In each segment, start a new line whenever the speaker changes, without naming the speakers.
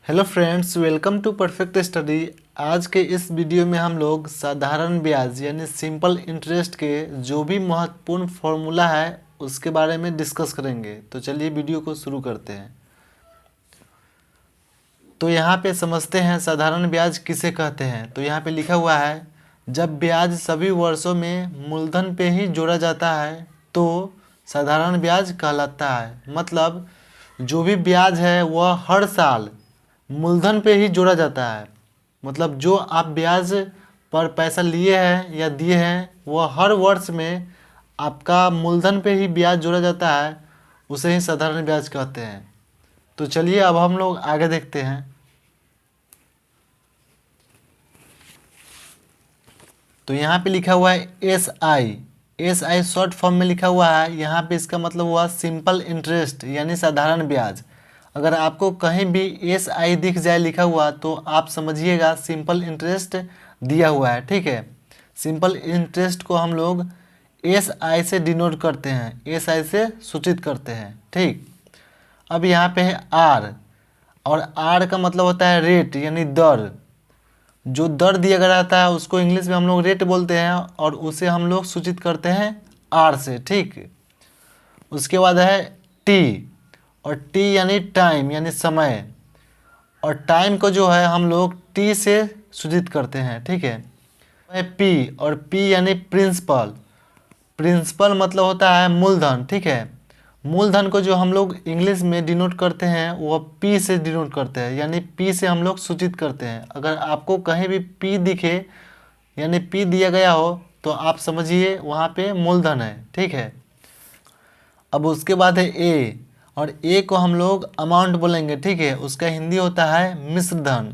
Hello friends, welcome to perfect study. आज के इस वीडियो में हम लोग साधारण ब्याज यानी सिंपल इंटरेस्ट के जो भी महत्वपूर्ण फॉर्मूला है उसके बारे में डिस्कस करेंगे। तो चलिए वीडियो को शुरू करते हैं। तो यहाँ पे समझते हैं साधारण ब्याज किसे कहते हैं। तो यहाँ पे लिखा हुआ है, जब ब्याज सभी वर्षों में मूलधन पे ही जोड़ा जाता है तो साधारण ब्याज कहलाता है। मतलब जो भी ब्याज है वह हर साल मूलधन पे ही जोड़ा जाता है। मतलब जो आप ब्याज पर पैसा लिए हैं या दिए हैं वह हर वर्ष में आपका मूलधन पे ही ब्याज जोड़ा जाता है, उसे ही साधारण ब्याज कहते हैं। तो चलिए अब हम लोग आगे देखते हैं। तो यहाँ पे लिखा हुआ है एस आई शॉर्ट फॉर्म में लिखा हुआ है। यहाँ पे इसका मतलब हुआ सिंपल इंटरेस्ट यानी साधारण ब्याज। अगर आपको कहीं भी एस आई दिख जाए लिखा हुआ तो आप समझिएगा सिंपल इंटरेस्ट दिया हुआ है। ठीक है, सिंपल इंटरेस्ट को हम लोग एस आई से डिनोट करते हैं, एस आई से सूचित करते हैं। ठीक, अब यहाँ पे है आर, और आर का मतलब होता है रेट यानी दर। जो दर दिया गया रहता है उसको इंग्लिश में हम लोग रेट बोलते हैं और उसे हम लोग सूचित करते हैं आर से। ठीक, उसके बाद है टी, और टी यानी टाइम यानी समय, और टाइम को जो है हम लोग टी से सूचित करते हैं। ठीक है, पी, और पी यानी प्रिंसिपल। प्रिंसिपल मतलब होता है मूलधन। ठीक है, मूलधन को जो हम लोग इंग्लिश में डिनोट करते हैं वो पी से डिनोट करते हैं, यानी पी से हम लोग सूचित करते हैं। अगर आपको कहीं भी पी दिखे यानी पी दिया गया हो तो आप समझिए वहाँ पे मूलधन है। ठीक है, अब उसके बाद है ए, और ए को हम लोग अमाउंट बोलेंगे। ठीक है, उसका हिंदी होता है मिश्र धन,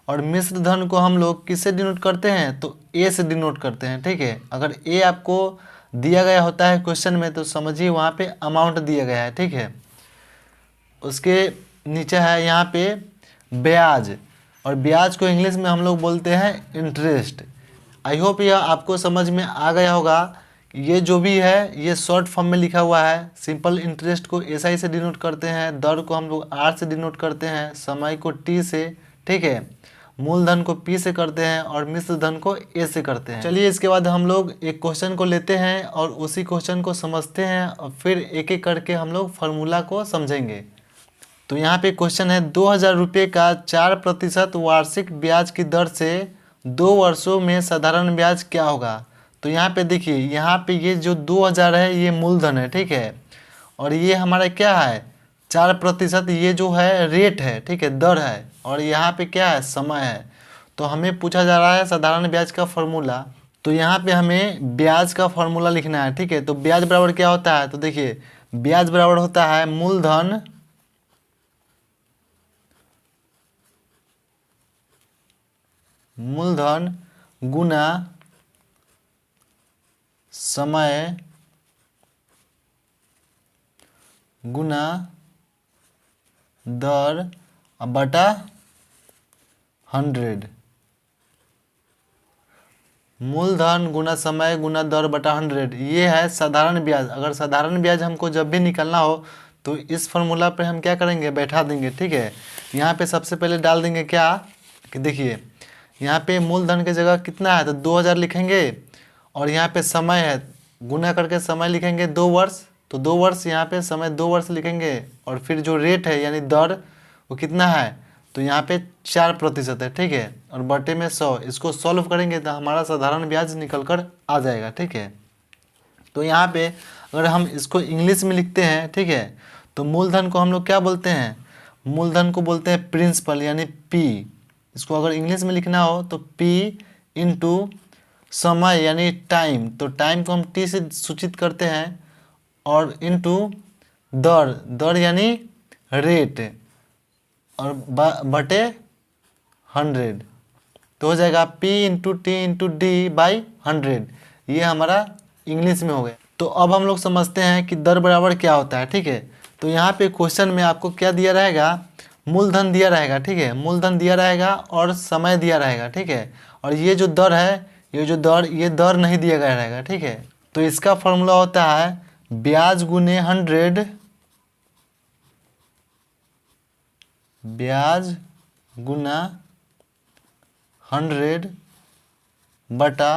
और मिश्र धन को हम लोग किससे डिनोट करते हैं तो ए से डिनोट करते हैं। ठीक है, अगर ए आपको दिया गया होता है क्वेश्चन में तो समझिए वहाँ पे अमाउंट दिया गया है। ठीक है, उसके नीचे है यहाँ पे ब्याज, और ब्याज को इंग्लिश में हम लोग बोलते हैं इंटरेस्ट। आई होप यह आपको समझ में आ गया होगा। ये जो भी है ये शॉर्ट फॉर्म में लिखा हुआ है। सिंपल इंटरेस्ट को एस आई से डिनोट करते हैं, दर को हम लोग आर से डिनोट करते हैं, समय को टी से, ठीक है, मूलधन को पी से करते हैं और मिश्र धन को ए से करते हैं। चलिए इसके बाद हम लोग एक क्वेश्चन को लेते हैं और उसी क्वेश्चन को समझते हैं और फिर एक एक करके हम लोग फार्मूला को समझेंगे। तो यहाँ पे क्वेश्चन है, 2000 रुपये का 4% वार्षिक ब्याज की दर से 2 वर्षों में साधारण ब्याज क्या होगा। तो यहाँ पे देखिए, यहाँ पे ये जो 2000 है ये मूलधन है। ठीक है, और ये हमारा क्या है 4%, ये जो है रेट है। ठीक है, दर है, और यहाँ पे क्या है समय है। तो हमें पूछा जा रहा है साधारण ब्याज का फॉर्मूला। तो यहाँ पे हमें ब्याज का फॉर्मूला लिखना है। ठीक है, तो ब्याज बराबर क्या होता है तो देखिए, ब्याज बराबर होता है मूलधन गुना समय गुना दर बटा 100। मूलधन गुना समय गुना दर बटा 100, ये है साधारण ब्याज। अगर साधारण ब्याज हमको जब भी निकालना हो तो इस फॉर्मूला पे हम क्या करेंगे, बैठा देंगे। ठीक है, यहाँ पे सबसे पहले डाल देंगे क्या कि देखिए, यहाँ पे मूलधन की जगह कितना है तो 2000 लिखेंगे, और यहाँ पे समय है गुना करके समय लिखेंगे 2 वर्ष, तो 2 वर्ष यहाँ पे समय 2 वर्ष लिखेंगे, और फिर जो रेट है यानी दर वो कितना है तो यहाँ पे 4% है। ठीक है, और बटे में 100, इसको सॉल्व करेंगे तो हमारा साधारण ब्याज निकल कर आ जाएगा। ठीक है, तो यहाँ पे अगर हम इसको इंग्लिश में लिखते हैं, ठीक है, तो मूलधन को हम लोग क्या बोलते हैं, मूलधन को बोलते हैं प्रिंसिपल यानी पी। इसको अगर इंग्लिश में लिखना हो तो पी इंटू समय यानी टाइम, तो टाइम को हम टी से सूचित करते हैं, और इंटू दर यानी रेट, और बटे 100, तो हो जाएगा P into T into D by 100। ये हमारा इंग्लिश में हो गया। तो अब हम लोग समझते हैं कि दर बराबर क्या होता है। ठीक है, तो यहाँ पे क्वेश्चन में आपको क्या दिया रहेगा, मूलधन दिया रहेगा। ठीक है, मूलधन दिया रहेगा और समय दिया रहेगा। ठीक है, और ये जो दर है, ये दर नहीं दिया गया रहेगा। ठीक है, तो इसका फॉर्मूला होता है ब्याज गुने 100, ब्याज गुना 100 बटा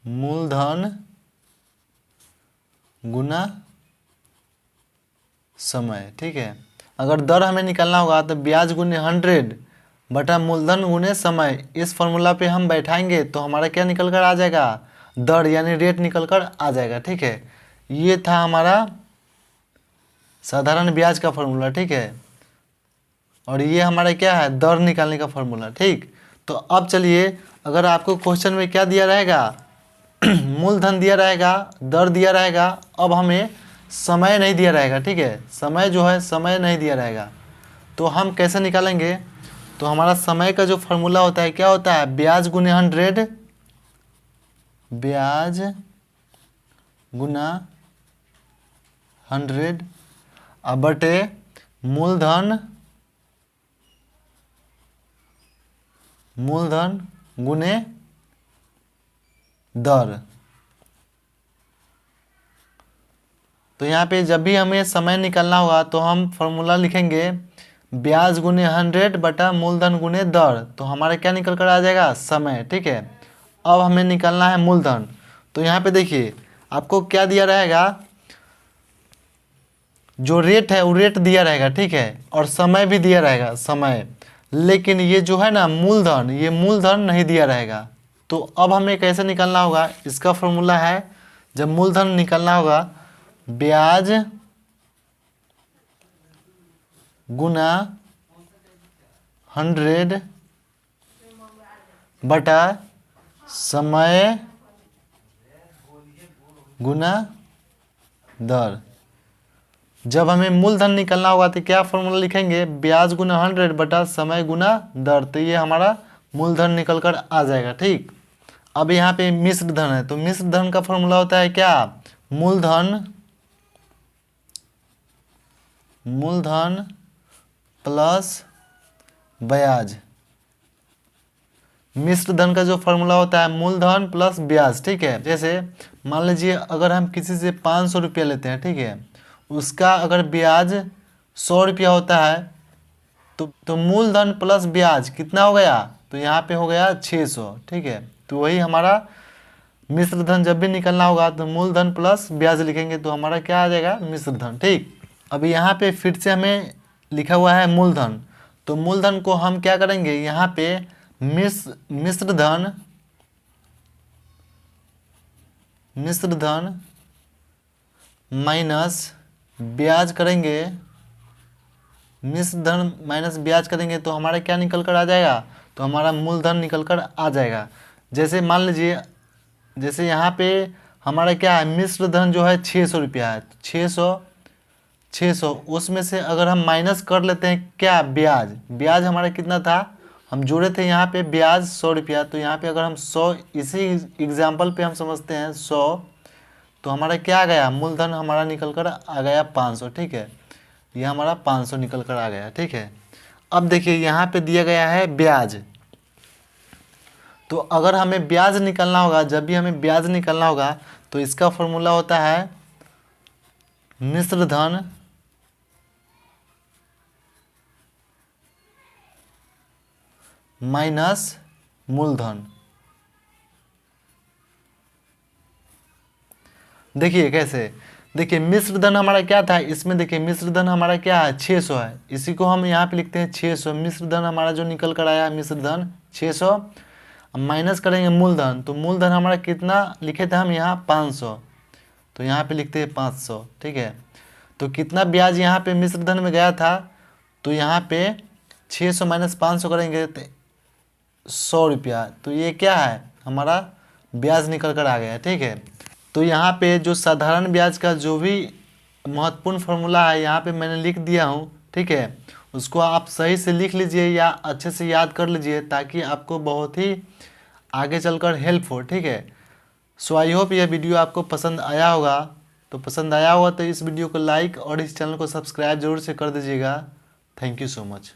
मूलधन गुना समय। ठीक है, अगर दर हमें निकालना होगा तो ब्याज गुने 100 बटा मूलधन गुने समय, इस फॉर्मूला पे हम बैठाएंगे तो हमारा क्या निकल कर आ जाएगा, दर यानी रेट निकल कर आ जाएगा। ठीक है, ये था हमारा साधारण ब्याज का फॉर्मूला। ठीक है, और ये हमारा क्या है, दर निकालने का फॉर्मूला। ठीक, तो अब चलिए, अगर आपको क्वेश्चन में क्या दिया रहेगा मूलधन दिया रहेगा, दर दिया रहेगा, अब हमें समय नहीं दिया रहेगा। ठीक है, समय जो है समय नहीं दिया रहेगा, तो हम कैसे निकालेंगे, तो हमारा समय का जो फॉर्मूला होता है क्या होता है, ब्याज गुने 100, ब्याज गुना 100 अब बटे मूलधन गुने दर। तो यहाँ पे जब भी हमें समय निकालना होगा तो हम फॉर्मूला लिखेंगे ब्याज गुने 100 बटा मूलधन गुने दर, तो हमारा क्या निकल कर आ जाएगा, समय। ठीक है, अब हमें निकालना है मूलधन, तो यहाँ पे देखिए आपको क्या दिया रहेगा, जो रेट है वो रेट दिया रहेगा। ठीक है, और समय भी दिया रहेगा, समय, लेकिन ये जो है ना मूलधन, ये मूलधन नहीं दिया रहेगा। तो अब हमें कैसे निकालना होगा, इसका फॉर्मूला है, जब मूलधन निकालना होगा ब्याज गुना 100 बटा समय गुना दर। जब हमें मूलधन निकालना होगा तो क्या फॉर्मूला लिखेंगे, ब्याज गुना 100 बटा समय गुना दर, तो ये हमारा मूलधन निकल कर आ जाएगा। ठीक, अब यहाँ पे मिश्र धन है, तो मिश्र धन का फॉर्मूला होता है क्या, मूलधन प्लस ब्याज। मिश्र धन का जो फॉर्मूला होता है मूलधन प्लस ब्याज। ठीक है, जैसे मान लीजिए अगर हम किसी से 500 रुपया लेते हैं, ठीक है, उसका अगर ब्याज 100 रुपया होता है, तो मूलधन प्लस ब्याज कितना हो गया, तो यहाँ पे हो गया 600। ठीक है, तो वही हमारा मिश्र धन जब भी निकलना होगा तो मूलधन प्लस ब्याज लिखेंगे, तो हमारा क्या आ जाएगा, मिश्र धन। ठीक, अब यहाँ पे फिर से हमें लिखा हुआ है मूलधन, तो मूलधन को हम क्या करेंगे, यहाँ पे मिश्र धन माइनस ब्याज करेंगे, मिश्र धन माइनस ब्याज करेंगे तो हमारा क्या निकल कर आ जाएगा, तो हमारा मूलधन निकल कर आ जाएगा। जैसे मान लीजिए, जैसे यहाँ पे हमारा क्या है, मिश्र धन जो है 600 रुपया है, 600 उसमें से अगर हम माइनस कर लेते हैं क्या, ब्याज हमारा कितना था, हम जोड़े थे यहाँ पे ब्याज 100 रुपया, तो यहाँ पे अगर हम 100, इसी एग्जाम्पल पे हम समझते हैं 100, तो हमारा क्या आ गया, मूलधन हमारा निकल कर आ गया 500। ठीक है, ये हमारा 500 निकल कर आ गया। ठीक है, अब देखिए यहाँ पे दिया गया है ब्याज, तो अगर हमें ब्याज निकालना होगा, जब भी हमें ब्याज निकालना होगा तो इसका फॉर्मूला होता है मिश्र धन माइनस मूलधन। देखिए कैसे, देखिए मिश्र धन हमारा क्या था, इसमें देखिए मिश्र धन हमारा क्या है, 600 है, इसी को हम यहाँ पे लिखते हैं 600। मिश्र धन हमारा जो निकल कर आया, मिश्र धन 600, माइनस करेंगे मूलधन, तो मूलधन हमारा कितना लिखे थे हम यहाँ 500, तो यहाँ पे लिखते हैं 500। ठीक है, तो कितना ब्याज यहाँ पे मिश्र धन में गया था, तो यहाँ पे 600 माइनस 500 करेंगे तो 100 रुपया, तो ये क्या है, हमारा ब्याज निकल कर आ गया। ठीक है, तो यहाँ पे जो साधारण ब्याज का जो भी महत्वपूर्ण फॉर्मूला है यहाँ पे मैंने लिख दिया हूँ। ठीक है, उसको आप सही से लिख लीजिए या अच्छे से याद कर लीजिए, ताकि आपको बहुत ही आगे चलकर हेल्प हो। ठीक है, सो आई होप यह वीडियो आपको पसंद आया होगा, तो इस वीडियो को लाइक और इस चैनल को सब्सक्राइब जरूर से कर दीजिएगा। Thank you so much.